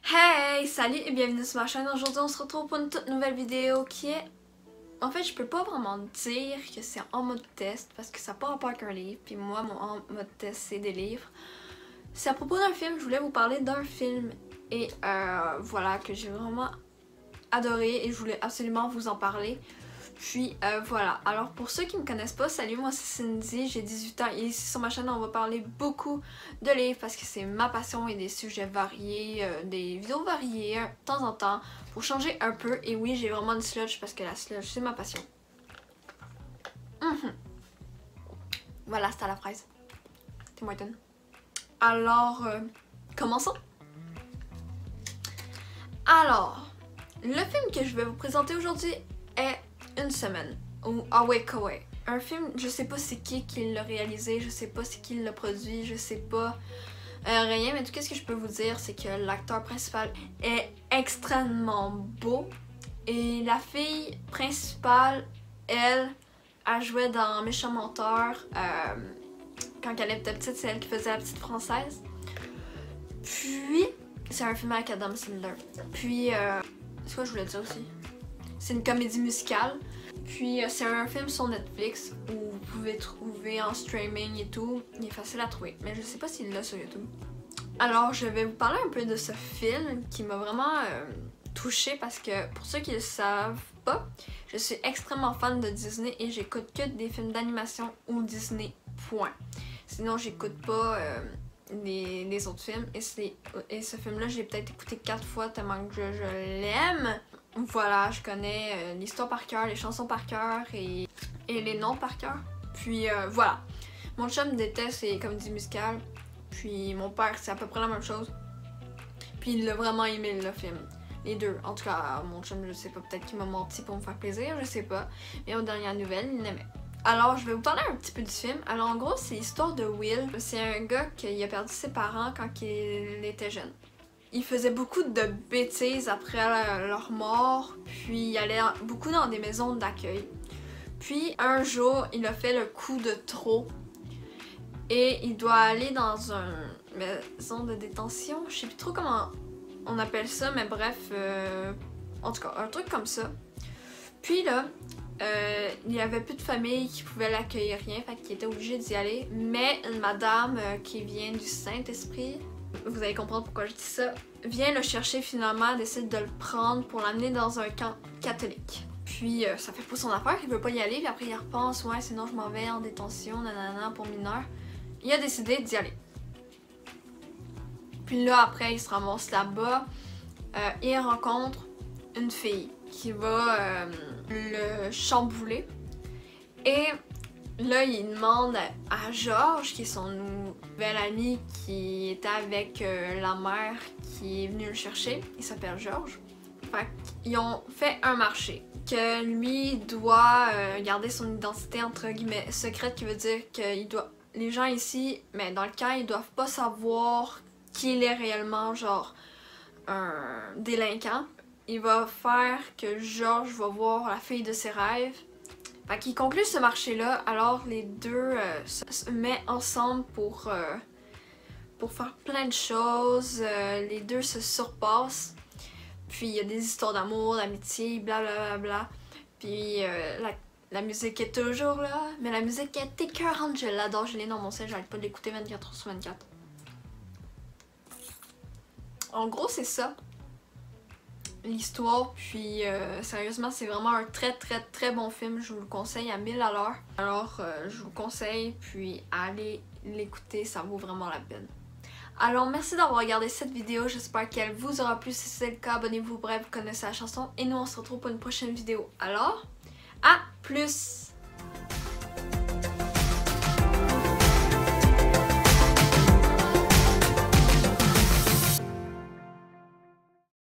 Hey, salut et bienvenue sur ma chaîne. Aujourd'hui on se retrouve pour une toute nouvelle vidéo qui est... En fait je peux pas vraiment dire que c'est en mode test parce que ça n'a pas rapport avec un livre. Puis moi mon en mode test c'est des livres. C'est à propos d'un film, je voulais vous parler d'un film. Et voilà que j'ai vraiment adoré et je voulais absolument vous en parler. Puis voilà, alors pour ceux qui me connaissent pas, salut, moi c'est Cindy, j'ai 18 ans et ici sur ma chaîne on va parler beaucoup de livres parce que c'est ma passion et des sujets variés, des vidéos variées de temps en temps pour changer un peu. Et oui, j'ai vraiment une sludge parce que la sludge c'est ma passion. Voilà, c'est à la fraise. Tim Hortons. Alors, commençons. Alors, le film que je vais vous présenter aujourd'hui est Une semaine ou Awake Away. Un film, je sais pas c'est qui l'a réalisé, je sais pas c'est qui l'a produit, je sais pas rien, mais tout ce que je peux vous dire c'est que l'acteur principal est extrêmement beau et la fille principale, elle jouait dans Méchant Menteur quand elle était petite, c'est elle qui faisait la petite française. Puis, c'est un film avec Adam Sandler. Puis, c'est quoi je voulais dire aussi? C'est une comédie musicale. Puis c'est un film sur Netflix où vous pouvez trouver en streaming et tout. Il est facile à trouver, mais je sais pas s'il l'a sur YouTube. Alors je vais vous parler un peu de ce film qui m'a vraiment touchée parce que pour ceux qui le savent pas, je suis extrêmement fan de Disney et j'écoute que des films d'animation ou Disney, point. Sinon j'écoute pas les autres films et ce film-là j'ai peut-être écouté 4 fois tellement que je l'aime. Voilà, je connais l'histoire par cœur, les chansons par cœur et les noms par cœur. Puis voilà. Mon chum déteste les comédies musicales. Puis mon père, c'est à peu près la même chose. Puis il a vraiment aimé le film. Les deux. En tout cas, mon chum, je sais pas, peut-être qu'il m'a menti pour me faire plaisir, je sais pas. Mais aux dernières nouvelles, il l'aimait. Alors, je vais vous parler un petit peu du film. Alors, en gros, c'est l'histoire de Will. C'est un gars qui a perdu ses parents quand il était jeune. Il faisait beaucoup de bêtises après leur mort, puis il allait beaucoup dans des maisons d'accueil. Puis un jour, il a fait le coup de trop et il doit aller dans une maison de détention. Je sais plus trop comment on appelle ça, mais bref, en tout cas, un truc comme ça. Puis là, il n'y avait plus de famille qui pouvait l'accueillir, rien, fait qu'il était obligé d'y aller. Mais une madame qui vient du Saint-Esprit, vous allez comprendre pourquoi je dis ça, vient le chercher finalement, décide de le prendre pour l'amener dans un camp catholique. Puis ça fait pas son affaire, il veut pas y aller, puis après il repense, ouais sinon je m'en vais en détention, nanana, pour mineurs. Il a décidé d'y aller. Puis là après il se ramasse là-bas, il rencontre une fille qui va le chambouler. Et là, il demande à George, qui est son nouvel ami qui était avec la mère qui est venue le chercher. Il s'appelle George. Fait qu'ils ont fait un marché. Que lui doit garder son identité entre guillemets secrète, qui veut dire que les gens ici, mais dans le camp, ils doivent pas savoir qui il est réellement, genre un délinquant. Il va faire que George va voir la fille de ses rêves. Fait qu'il conclut ce marché-là, alors les deux se mettent ensemble pour faire plein de choses. Les deux se surpassent. Puis il y a des histoires d'amour, d'amitié, blablabla. Puis la musique est toujours là, mais la musique est écœurante, je l'adore, je l'ai dans mon set, j'arrête pas de l'écouter 24h/24. En gros, c'est ça. L'histoire, puis sérieusement c'est vraiment un très bon film, je vous le conseille à 1000 à l'heure. Alors je vous conseille, puis allez l'écouter, ça vaut vraiment la peine. Alors merci d'avoir regardé cette vidéo, j'espère qu'elle vous aura plu. Si c'est le cas, abonnez-vous, bref, vous connaissez la chanson et nous on se retrouve pour une prochaine vidéo. Alors, à plus!